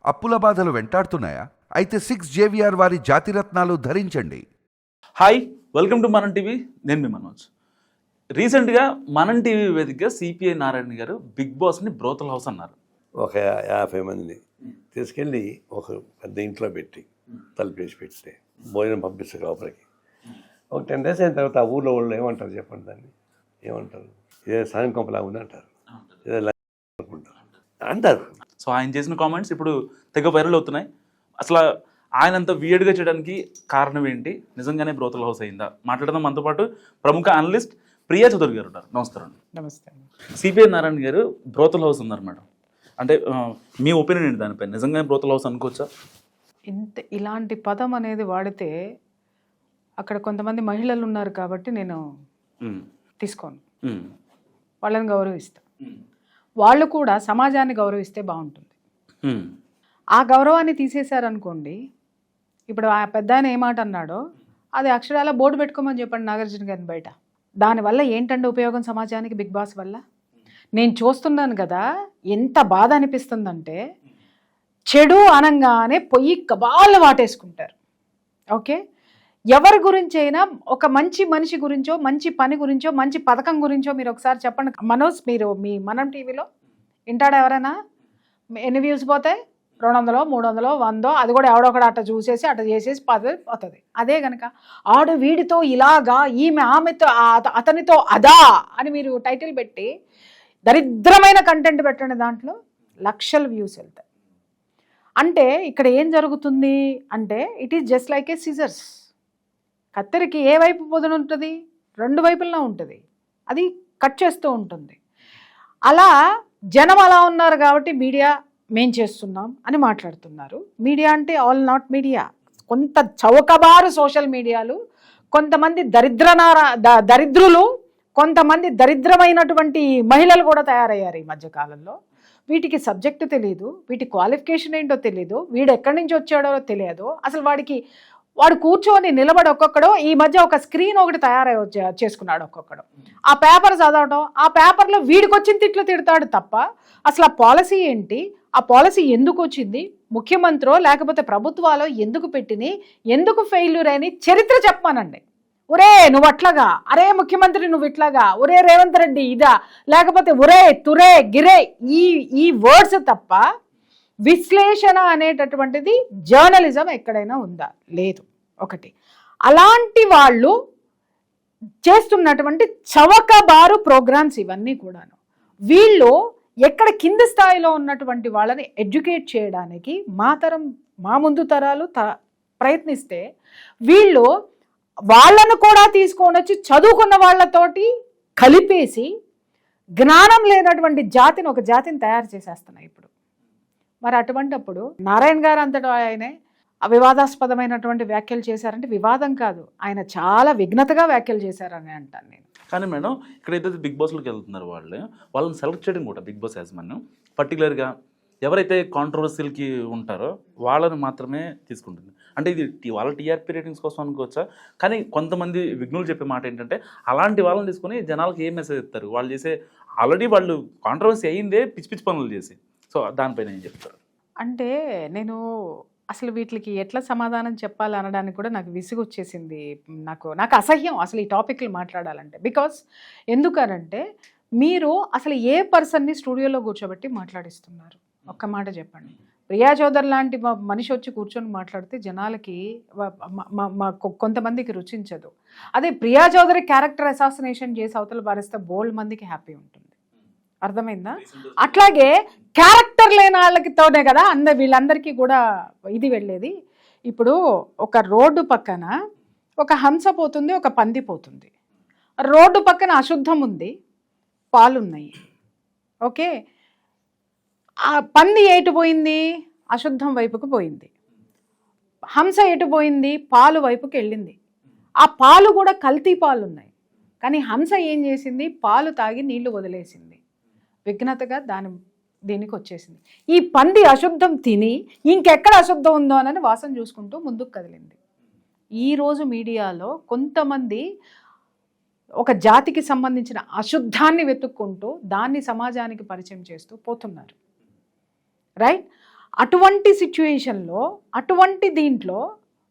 అప్పుల బాధలు వెంటాడుతున్నాయా? అయితే 6 JVR వారి జాతిరత్నాలు ధరించండి. హాయ్, వెల్కమ్ టు మనం టీవీ. నేను మీ మనోజ్. రీసెంట్గా మనం టీవీ వేదికగా సిపిఐ నారాయణ గారు బిగ్ బాస్ని బ్రోతల్ హౌస్ అన్నారు. ఒక 50 మందిని తీసుకెళ్ళి ఒక పెద్ద ఇంట్లో పెట్టి తలుపేసి పెడితే భోజనం పంపిస్తారు లోపలికి. ఒక 10 days అయిన తర్వాత ఆ ఊళ్ళో వాళ్ళు ఏమంటారు చెప్పండి, దాన్ని ఏమంటారు? ఇదే సాయం కొంపలా ఉంది అంటారు, ఇదే అంటారు. సో ఆయన చేసిన కామెంట్స్ ఇప్పుడు తెగ వైరల్ అవుతున్నాయి. అసలు ఆయన అంత వియర్డ్గా చేయడానికి కారణం ఏంటి? నిజంగానే బ్రోతల్ హౌస్ అయిందా? మాట్లాడదాం. మనతో పాటు ప్రముఖ అనలిస్ట్ ప్రియా చౌదరి గారు ఉన్నారు. నమస్కారం. నమస్తే. సిపిఐ నారాయణ గారు బ్రోతల్ హౌస్ ఉన్నారు మేడం. అంటే మీ ఒపీనియన్ ఏంటి దానిపై? నిజంగానే బ్రోతల్ హౌస్ అనుకోవచ్చా? ఇలాంటి పదం అనేది వాడితే అక్కడ కొంతమంది మహిళలు ఉన్నారు కాబట్టి నేను తీసుకోను. వాళ్ళని గౌరవిస్తా. వాళ్ళు కూడా సమాజాన్ని గౌరవిస్తే బాగుంటుంది. ఆ గౌరవాన్ని తీసేశారనుకోండి, ఇప్పుడు ఆ పెద్ద ఆయన ఏ మాట అన్నాడో అది అక్షరాల బోర్డు పెట్టుకోమని చెప్పండి నాగార్జున గారిని బయట. దానివల్ల ఏంటంటే ఉపయోగం సమాజానికి బిగ్ బాస్ వల్ల? నేను చూస్తున్నాను కదా, ఎంత బాధ అనిపిస్తుందంటే చెడు అనంగానే పొయ్యి కబాళ్ళు వాటేసుకుంటారు. ఓకే, ఎవరి గురించి అయినా ఒక మంచి మనిషి గురించో, మంచి పని గురించో, మంచి పథకం గురించో మీరు ఒకసారి చెప్పండి. మనోజ్, మీరు మీ మనం టీవీలో వింటాడా ఎవరైనా? ఎన్ని వ్యూస్ పోతాయి? 200, 300, 100, అది కూడా ఎవడొకడు అట్ట చూసేసి అట్ట చేసేసి పోతుంది. అదే కనుక ఆడు వీడితో ఇలాగా, ఈమె ఆమెతో, అతనితో అదా అని మీరు టైటిల్ పెట్టి దరిద్రమైన కంటెంట్ పెట్టండి, దాంట్లో లక్షల వ్యూస్ వెళ్తాయి. అంటే ఇక్కడ ఏం జరుగుతుంది అంటే, it is just like a scissors. కత్తెరకి ఏ వైపు పొదను ఉంటుంది? 2 వైపులా ఉంటుంది, అది కట్ చేస్తూ ఉంటుంది. అలా జనం అలా ఉన్నారు కాబట్టి మీడియా మేం చేస్తున్నాం అని మాట్లాడుతున్నారు. మీడియా అంటే ఆల్ నాట్ మీడియా. కొంత చౌకబారు సోషల్ మీడియాలు, కొంతమంది దరిద్రులు, కొంతమంది దరిద్రమైనటువంటి మహిళలు కూడా తయారయ్యారు ఈ మధ్యకాలంలో. వీటికి సబ్జెక్టు తెలియదు, వీటి క్వాలిఫికేషన్ ఏంటో తెలియదు, వీడు ఎక్కడి నుంచి వచ్చాడో తెలియదు. అసలు వాడు కూర్చొని నిలబడి ఒక్కొక్కడు ఈ మధ్య ఒక స్క్రీన్ ఒకటి చేసుకున్నాడు ఒక్కొక్కడు. ఆ పేపర్ చదవడం, ఆ పేపర్లో వీడికి వచ్చిన తిట్లు తిడతాడు తప్ప అసలు ఆ పాలసీ ఏంటి, ఆ పాలసీ ఎందుకు వచ్చింది, ముఖ్యమంత్రో లేకపోతే ప్రభుత్వాలో ఎందుకు పెట్టినాయి, ఎందుకు ఫెయిల్యూర్ అని చరిత్ర చెప్పానండి. ఒరే నువ్వు అట్లాగా, అరే ముఖ్యమంత్రి నువ్వు ఇట్లాగా, ఒరే రేవంత్ రెడ్డి ఇదా, లేకపోతే ఒరే తురే గిరే, ఈ వర్డ్స్ తప్ప విశ్లేషణ అనేటటువంటిది జర్నలిజం ఎక్కడైనా ఉందా? లేదు. ఒకటి, అలాంటి వాళ్ళు చేస్తున్నటువంటి చవకబారు ప్రోగ్రామ్స్ ఇవన్నీ కూడాను. వీళ్ళు ఎక్కడ కింది స్థాయిలో ఉన్నటువంటి వాళ్ళని ఎడ్యుకేట్ చేయడానికి మా ముందు తరాలు ప్రయత్నిస్తే, వీళ్ళు వాళ్ళను కూడా తీసుకొని వచ్చి చదువుకున్న వాళ్ళతోటి కలిపేసి జ్ఞానం లేనటువంటి ఒక జాతిని తయారు చేసేస్తున్నాయి ఇప్పుడు. మరి అటువంటిప్పుడు నారాయణ గారు అంతటా ఆయనే వివాదాస్పదమైనటువంటి వ్యాఖ్యలు చేశారంటే, వివాదం కాదు, ఆయన చాలా విఘ్నతగా వ్యాఖ్యలు చేశారని అంటాను నేను. కానీ మేడం, ఇక్కడైతే బిగ్ బాస్లోకి వెళ్తున్నారు వాళ్ళని సెలెక్ట్ చేయడం కూడా బిగ్ బాస్ యాజమాన్యం పర్టికులర్గా ఎవరైతే కాంట్రవర్సీలకి ఉంటారో వాళ్ళని మాత్రమే తీసుకుంటుంది. అంటే ఇది వాళ్ళ టీఆర్పీ రేటింగ్స్ కోసం అనుకోవచ్చా? కానీ కొంతమంది విఘ్నులు చెప్పే మాట ఏంటంటే, అలాంటి వాళ్ళని తీసుకొని జనాలకు ఏం మెసేజ్ ఇస్తారు? వాళ్ళు చేసే ఆల్రెడీ వాళ్ళు కాంట్రవర్సీ అయ్యిందే పిచ్చి పిచ్చి పనులు చేసి. సో దానిపైన ఏం చెప్తారు? అంటే నేను అసలు వీటికి ఎట్లా సమాధానం చెప్పాలి అనడానికి కూడా నాకు విసుగు వచ్చేసింది. నాకు అసహ్యం అసలు ఈ టాపిక్లు మాట్లాడాలంటే. బికాస్ ఎందుకనంటే, మీరు అసలు ఏ పర్సన్ని స్టూడియోలో కూర్చోబెట్టి మాట్లాడిస్తున్నారు? ఒక్క మాట చెప్పండి. ప్రియా చౌదరి లాంటి మనిషి వచ్చి కూర్చొని మాట్లాడితే జనాలకి కొంతమందికి రుచించదు. అదే ప్రియా చౌదరి క్యారెక్టర్ అసాసినేషన్ చేసి అవతల పారేస్తే బోల్డ్ మందికి హ్యాపీ ఉంటుంది. అర్థమైందా? అట్లాగే క్యారెక్టర్ లేని వాళ్ళకితోనే కదా వీళ్ళందరికీ కూడా ఇది వెళ్ళేది. ఇప్పుడు ఒక రోడ్డు పక్కన ఒక హంస పోతుంది, ఒక పంది పోతుంది. రోడ్డు పక్కన అశుద్ధం ఉంది, పాలున్నాయి. ఓకే, ఆ పంది ఎటు పోయింది? అశుద్ధం వైపుకు పోయింది. హంస ఎటు పోయింది? పాలు వైపుకి వెళ్ళింది. ఆ పాలు కూడా కల్తీ పాలు ఉన్నాయి. కానీ హంస ఏం చేసింది? పాలు తాగి నీళ్లు వదిలేసింది. విఘ్నతగా దీనికి వచ్చేసింది. ఈ పంది అశుద్ధం తిని ఇంకెక్కడ అశుద్ధం ఉందో అని వాసన చూసుకుంటూ ముందుకు కదిలింది. ఈరోజు మీడియాలో కొంతమంది ఒక జాతికి సంబంధించిన అశుద్ధాన్ని వెతుక్కుంటూ దాన్ని సమాజానికి పరిచయం చేస్తూ పోతున్నారు. రైట్? అటువంటి సిచ్యువేషన్లో అటువంటి దీంట్లో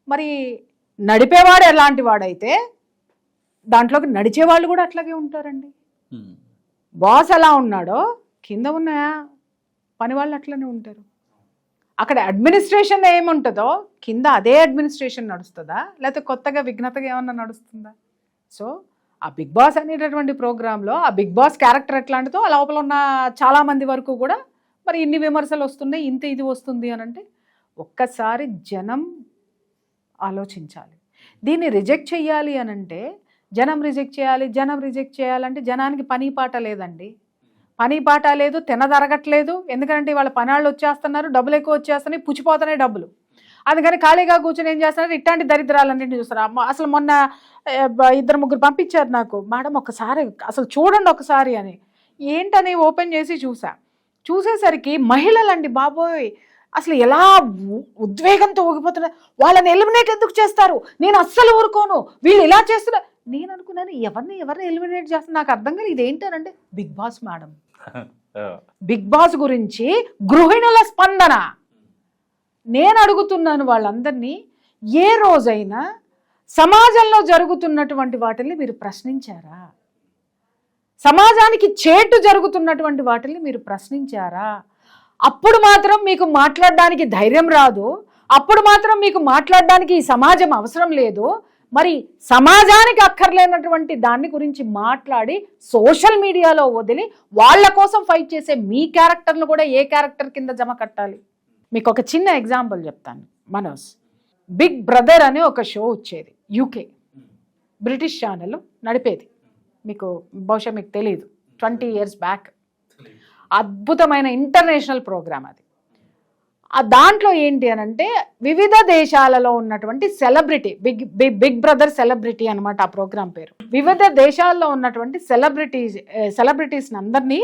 మరి నడిపేవాడు ఎలాంటి వాడైతే దాంట్లోకి నడిచేవాళ్ళు కూడా అట్లాగే ఉంటారండి. బాస్ ఎలా ఉన్నాడో కింద ఉన్న పని వాళ్ళు అట్లనే ఉంటారు. అక్కడ అడ్మినిస్ట్రేషన్ ఏముంటుందో కింద అదే అడ్మినిస్ట్రేషన్ నడుస్తుందా, లేకపోతే కొత్తగా విఘ్నతగా ఏమన్నా నడుస్తుందా? సో ఆ బిగ్ బాస్ అనేటటువంటి ప్రోగ్రాంలో ఆ బిగ్ బాస్ క్యారెక్టర్ ఎట్లాంటిదో ఆ లోపల ఉన్న చాలామంది వరకు కూడా మరి ఇన్ని విమర్శలు వస్తున్నాయి, ఇంత ఇది వస్తుంది అని అంటే ఒక్కసారి జనం ఆలోచించాలి. దీన్ని రిజెక్ట్ చేయాలి అని అంటే జనం రిజెక్ట్ చేయాలంటే జనానికి పని పాట లేదండి. పని పాట లేదు, తినదరగట్లేదు. ఎందుకంటే వాళ్ళ పనాళ్ళు వచ్చేస్తున్నారు, డబ్బులు ఎక్కువ వచ్చేస్తున్నాయి, పుచ్చిపోతున్నాయి డబ్బులు. అందుకని ఖాళీగా కూర్చొని ఏం చేస్తున్నారు, ఇట్లాంటి దరిద్రాలన్నింటినీ చూస్తారు. అసలు మొన్న 2-3 పంపించారు నాకు, మేడం ఒకసారి అసలు చూడండి ఒకసారి అని. ఏంటని ఓపెన్ చేసి చూసేసరికి మహిళలండి బాబోయ్ అసలు ఎలా ఉద్వేగంతో ఊగిపోతున్నారు. వాళ్ళని ఎలిమినేట్ ఎందుకు చేస్తారు, నేను అస్సలు ఊరుకోను, వీళ్ళు ఇలా చేస్తున్నారు. నేను అనుకున్నాను ఎవరిని ఎలిమినేట్ చేస్తున్నారు నాకు అర్థం కాదు. ఇదేంటనంటే Bigg Boss madam, Bigg Boss గురించి గృహిణుల స్పందన. నేను అడుగుతున్నాను వాళ్ళందరినీ, ఏ రోజైనా సమాజంలో జరుగుతున్నటువంటి వాటిని మీరు ప్రశ్నించారా? సమాజానికి చేటు జరుగుతున్నటువంటి వాటిని మీరు ప్రశ్నించారా? అప్పుడు మాత్రం మీకు మాట్లాడడానికి ధైర్యం రాదు, అప్పుడు మాత్రం మీకు మాట్లాడడానికి ఈ సమాజం అవసరం లేదు. మరి సమాజానికి అక్కర్లేనటువంటి దాన్ని గురించి మాట్లాడి సోషల్ మీడియాలో వదిలి వాళ్ళ కోసం ఫైట్ చేసే మీ క్యారెక్టర్ను కూడా ఏ క్యారెక్టర్ కింద జమ కట్టాలి? మీకు ఒక చిన్న ఎగ్జాంపుల్ చెప్తాను. మనోజ్ బిగ్ బ్రదర్ అనే ఒక షో వచ్చేది, యూకే బ్రిటిష్ ఛానల్ నడిపేది. బహుశా మీకు తెలియదు, 20 years బ్యాక్ అద్భుతమైన ఇంటర్నేషనల్ ప్రోగ్రామ్ అది. దాంట్లో ఏంటి అని అంటే వివిధ దేశాలలో ఉన్నటువంటి సెలబ్రిటీ, బిగ్ బ్రదర్ సెలబ్రిటీ అనమాట ఆ ప్రోగ్రాం పేరు. వివిధ దేశాల్లో ఉన్నటువంటి సెలబ్రిటీస్ని అందరినీ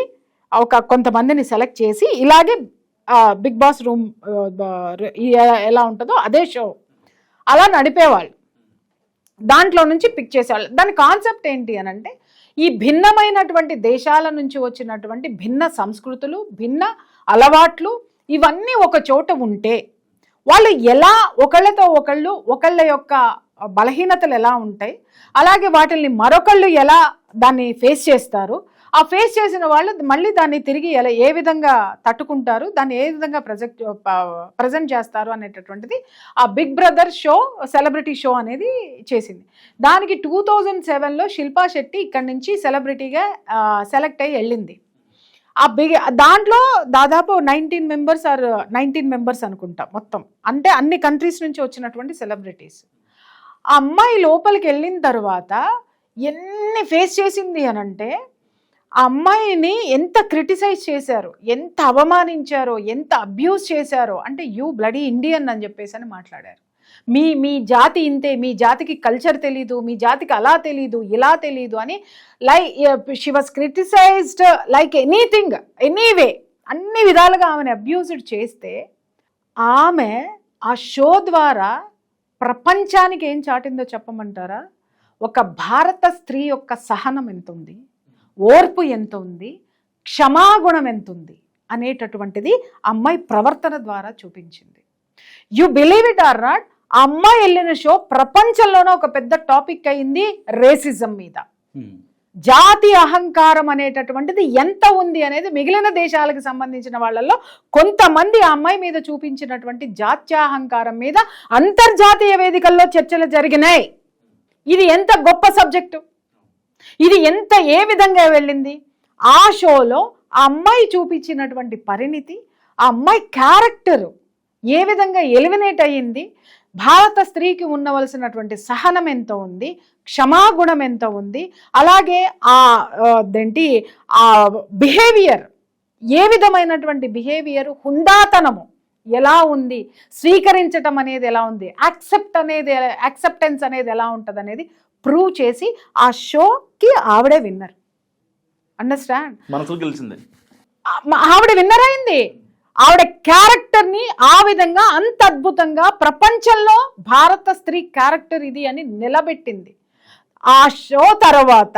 కొంతమందిని సెలెక్ట్ చేసి ఇలాగే బిగ్ బాస్ రూమ్ ఎలా ఉంటుందో అదే షో అలా నడిపేవాళ్ళు. దాంట్లో నుంచి పిక్ చేసేవాళ్ళు. దాని కాన్సెప్ట్ ఏంటి అని అంటే ఈ భిన్నమైనటువంటి దేశాల నుంచి వచ్చినటువంటి భిన్న సంస్కృతులు, భిన్న అలవాట్లు ఇవన్నీ ఒక చోట ఉంటే వాళ్ళు ఎలా ఒకళ్ళ యొక్క బలహీనతలు ఎలా ఉంటాయి, అలాగే వాటిని మరొకళ్ళు ఎలా దాన్ని ఫేస్ చేస్తారు, ఆ ఫేస్ చేసిన వాళ్ళు మళ్ళీ దాన్ని తిరిగి ఏ విధంగా తట్టుకుంటారు, దాన్ని ఏ విధంగా ప్రజెంట్ చేస్తారు అనేటటువంటిది ఆ Big Brother show, celebrity show అనేది చేసింది. దానికి 2007లో శిల్పా శెట్టి ఇక్కడి నుంచి సెలబ్రిటీగా సెలెక్ట్ అయ్యి వెళ్ళింది. దాంట్లో దాదాపు 19 మెంబర్స్ అనుకుంటా మొత్తం, అంటే అన్ని కంట్రీస్ నుంచి వచ్చినటువంటి సెలబ్రిటీస్. ఆ అమ్మాయి లోపలికి వెళ్ళిన తర్వాత ఎన్ని ఫేస్ చేసింది అని అంటే ఆ అమ్మాయిని ఎంత క్రిటిసైజ్ చేశారు, ఎంత అవమానించారో, ఎంత అబ్యూస్ చేశారో. అంటే యూ బ్లడీ ఇండియన్ అని చెప్పేసి అని మాట్లాడారు. మీ జాతి ఇంతే, మీ జాతికి కల్చర్ తెలీదు, మీ జాతికి అలా తెలీదు, ఇలా తెలీదు అని she was criticised like anything, anyway, అన్ని విధాలుగా ఆమెను అబ్యూజ్డ్ చేస్తే ఆమె ఆ షో ద్వారా ప్రపంచానికి ఏం చాటిందో చెప్పమంటారా? ఒక భారత స్త్రీ యొక్క సహనం ఎంత ఉంది, ఓర్పు ఎంత ఉంది, క్షమాగుణం ఎంత ఉంది అనేటటువంటిది అమ్మాయి ప్రవర్తన ద్వారా చూపించింది. You believe it or not, ఆ అమ్మాయి వెళ్ళిన షో ప్రపంచంలోనే ఒక పెద్ద టాపిక్ అయింది రేసిజం మీద. జాతి అహంకారం అనేటటువంటిది ఎంత ఉంది అనేది మిగిలిన దేశాలకు సంబంధించిన వాళ్ళల్లో కొంతమంది ఆ అమ్మాయి మీద చూపించినటువంటి జాత్యాహంకారం మీద అంతర్జాతీయ వేదికల్లో చర్చలు జరిగినాయి. ఇది ఎంత గొప్ప సబ్జెక్టు, ఇది ఏ విధంగా వెళ్ళింది. ఆ షోలో ఆ అమ్మాయి చూపించినటువంటి పరిణితి, ఆ అమ్మాయి క్యారెక్టర్ ఏ విధంగా ఎలిమినేట్ అయ్యింది, భారత స్త్రీకి ఉండవలసినటువంటి సహనం ఎంత ఉంది, క్షమాగుణం ఎంత ఉంది, అలాగే ఆ బిహేవియర్, ఏ విధమైనటువంటి బిహేవియర్, హుందాతనము ఎలా ఉంది, స్వీకరించటం అనేది ఎలా ఉంది, యాక్సెప్టెన్స్ అనేది ఎలా ఉంటుంది అనేది ప్రూవ్ చేసి ఆ షోకి ఆవిడే విన్నర్. అండర్స్టాండ్? మనసుకు గెలిచింది, ఆవిడ విన్నర్ అయింది. ఆవిడ క్యారెక్టర్ని ఆ విధంగా అంత అద్భుతంగా ప్రపంచంలో భారత స్త్రీ క్యారెక్టర్ ఇది అని నిలబెట్టింది. ఆ షో తర్వాత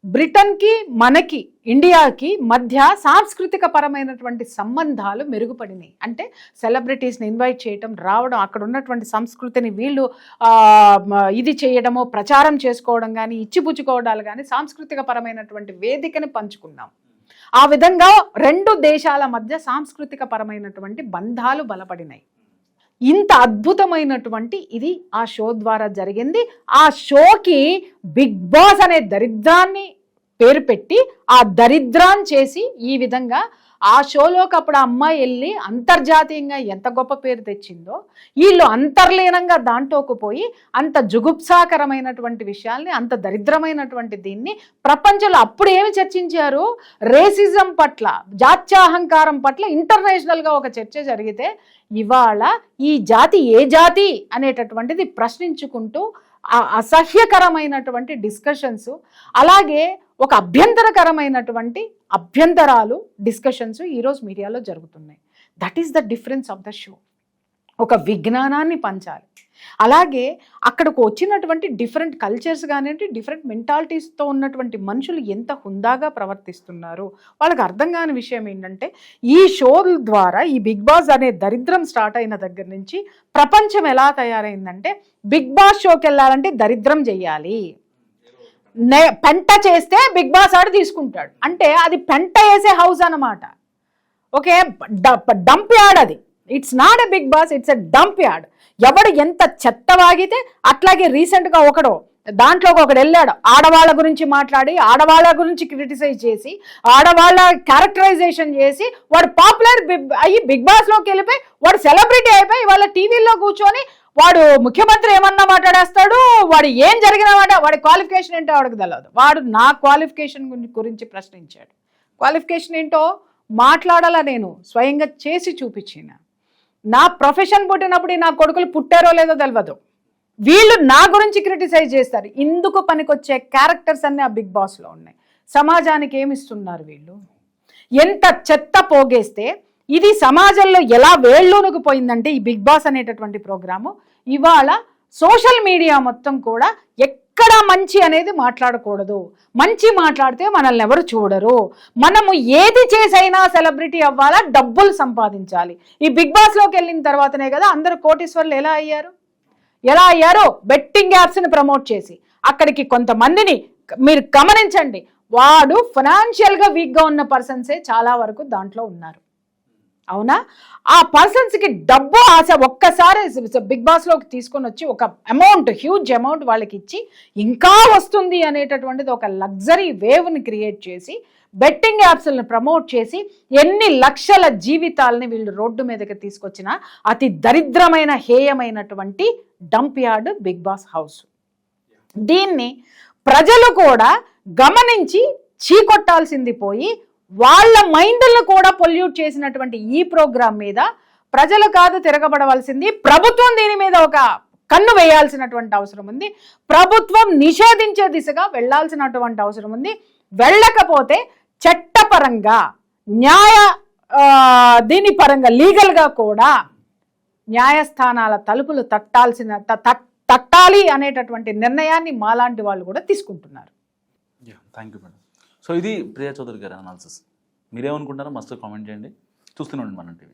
బ్రిటన్కి మనకి ఇండియాకి మధ్య సాంస్కృతిక పరమైనటువంటి సంబంధాలు మెరుగుపడినాయి. అంటే సెలబ్రిటీస్ని ఇన్వైట్ చేయటం, రావడం, అక్కడ ఉన్నటువంటి సంస్కృతిని వీళ్ళు ఇది చేయడము, ప్రచారం చేసుకోవడం కానీ, ఇచ్చిపుచ్చుకోవడాలు కానీ, సాంస్కృతిక పరమైనటువంటి వేదికని పంచుకున్నాం. ఆ విధంగా రెండు దేశాల మధ్య సాంస్కృతిక పరమైనటువంటి బంధాలు బలపడినాయి. ఇంత అద్భుతమైనటువంటి ఇది ఆ షో ద్వారా జరిగింది. ఆ షోకి బిగ్ బాస్ అనే దరిద్రాన్ని పేరు పెట్టి ఆ దరిద్రాన్ని చేసి ఈ విధంగా ఆ షోలోకి అప్పుడు ఆ అమ్మాయి వెళ్ళి అంతర్జాతీయంగా ఎంత గొప్ప పేరు తెచ్చిందో, వీళ్ళు అంతర్లీనంగా దాంట్లోకి పోయి అంత జుగుప్సాకరమైనటువంటి విషయాల్ని, అంత దరిద్రమైనటువంటి దీన్ని ప్రపంచంలో అప్పుడు ఏమి చర్చించారు? రేసిజం పట్ల, జాత్యాహంకారం పట్ల ఇంటర్నేషనల్గా ఒక చర్చ జరిగితే ఇవాళ ఈ జాతి ఏ జాతి అనేటటువంటిది ప్రశ్నించుకుంటూ అసహ్యకరమైనటువంటి డిస్కషన్స్, అలాగే ఒక అభ్యంతరకరమైనటువంటి అభ్యంతరాలు, డిస్కషన్స్ ఈరోజు మీడియాలో జరుగుతున్నాయి. That is the difference of the show. ఒక విజ్ఞానాన్ని పంచాలి. అలాగే అక్కడికి వచ్చినటువంటి డిఫరెంట్ కల్చర్స్ కానివ్వండి, డిఫరెంట్ మెంటాలిటీస్తో ఉన్నటువంటి మనుషులు ఎంత హుందాగా ప్రవర్తిస్తున్నారు. వాళ్ళకి అర్థం కాని విషయం ఏంటంటే, ఈ షోల ద్వారా, ఈ బిగ్ బాస్ అనే దరిద్రం స్టార్ట్ అయిన దగ్గర నుంచి ప్రపంచం ఎలా తయారైందంటే, బిగ్ బాస్ షోకి వెళ్ళాలంటే దరిద్రం చెయ్యాలి, పెంట చేస్తే బిగ్ బాస్ ఆడు తీసుకుంటాడు. అంటే అది పెంట వేసే హౌస్ అన్నమాట. ఓకే, డంప్ యార్డ్ అది. It's not a Bigg Boss, it's a dump yard. ఎవడు ఎంత చెత్త వాగితే, అట్లాగే రీసెంట్గా దాంట్లో ఒకడు వెళ్ళాడు, ఆడవాళ్ళ గురించి మాట్లాడి, ఆడవాళ్ళ గురించి క్రిటిసైజ్ చేసి, ఆడవాళ్ళ క్యారెక్టరైజేషన్ చేసి, వాడు పాపులర్ అయ్యి బిగ్ బాస్లోకి వెళ్ళిపోయి వాడు సెలబ్రిటీ అయిపోయి వాళ్ళ టీవీలో కూర్చొని వాడు ముఖ్యమంత్రి ఏమన్నా మాట్లాడేస్తాడు, వాడు ఏం జరిగినా వాడి క్వాలిఫికేషన్ ఏంటో వాడికి తెలియదు. వాడు నా క్వాలిఫికేషన్ గురించి ప్రశ్నించాడు. క్వాలిఫికేషన్ ఏంటో మాట్లాడాలా, నేను స్వయంగా చేసి చూపించిన. నా ప్రొఫెషన్ పుట్టినప్పుడు నా కొడుకులు పుట్టారో లేదో తెలియదు. వీళ్ళు నా గురించి క్రిటిసైజ్ చేస్తారు. ఇందుకు పనికొచ్చే క్యారెక్టర్స్ అన్నీ ఆ బిగ్ బాస్లో ఉన్నాయి. సమాజానికి ఏమిస్తున్నారు వీళ్ళు? ఎంత చెత్త పోగేస్తే ఇది సమాజంలో ఎలా వేళ్ళూనుకు పోయిందంటే, ఈ బిగ్ బాస్ అనేటటువంటి ప్రోగ్రాము ఇవాళ సోషల్ మీడియా మొత్తం కూడా ఎక్కడ మంచి అనేది మాట్లాడకూడదు. మంచి మాట్లాడితే మనల్ని ఎవరు చూడరు. మనము ఏది చేసైనా సెలబ్రిటీ అవ్వాలా, డబ్బులు సంపాదించాలి. ఈ బిగ్ బాస్లోకి వెళ్ళిన తర్వాతనే కదా అందరూ కోటీశ్వర్లు ఎలా అయ్యారు? బెట్టింగ్ యాప్స్ని ప్రమోట్ చేసి అక్కడికి కొంతమందిని మీరు గమనించండి, వాడు ఫైనాన్షియల్గా వీక్గా ఉన్న పర్సన్సే చాలా వరకు దాంట్లో ఉన్నారు. అవునా? ఆ పర్సన్స్కి డబ్బు ఆశ ఒక్కసారి బిగ్ బాస్లోకి తీసుకొని వచ్చి ఒక అమౌంట్, హ్యూజ్ అమౌంట్ వాళ్ళకి ఇచ్చి ఇంకా వస్తుంది అనేటటువంటిది ఒక లగ్జరీ వేవ్ని క్రియేట్ చేసి, బెట్టింగ్ యాప్స్ని ప్రమోట్ చేసి ఎన్ని లక్షల జీవితాలని వీళ్ళు రోడ్డు మీదకి తీసుకొచ్చిన అతి దరిద్రమైన, హేయమైనటువంటి dump yard Bigg Boss house. దీన్ని ప్రజలు కూడా గమనించి చీకొట్టాల్సింది పోయి, వాళ్ళ మైండ్లను కూడా పొల్యూట్ చేసినటువంటి ఈ ప్రోగ్రాం మీద ప్రజలు కాదు తిరగబడవలసింది, ప్రభుత్వం దీని మీద ఒక కన్ను వేయాల్సినటువంటి అవసరం ఉంది. ప్రభుత్వం నిషేధించే దిశగా వెళ్లాల్సినటువంటి అవసరం ఉంది. వెళ్ళకపోతే చట్టపరంగా, దీని పరంగా, లీగల్గా కూడా న్యాయస్థానాల తలుపులు తట్టాలి అనేటటువంటి నిర్ణయాన్ని మాలాంటి వాళ్ళు కూడా తీసుకుంటున్నారు. Thank you madam. సో ఇది ప్రియా చౌదరి గారి అనాలిసిస్. మీరేమనుకుంటారో మస్తు కామెంట్ చేయండి. చూస్తూనే ఉండండి మనం టీవీ.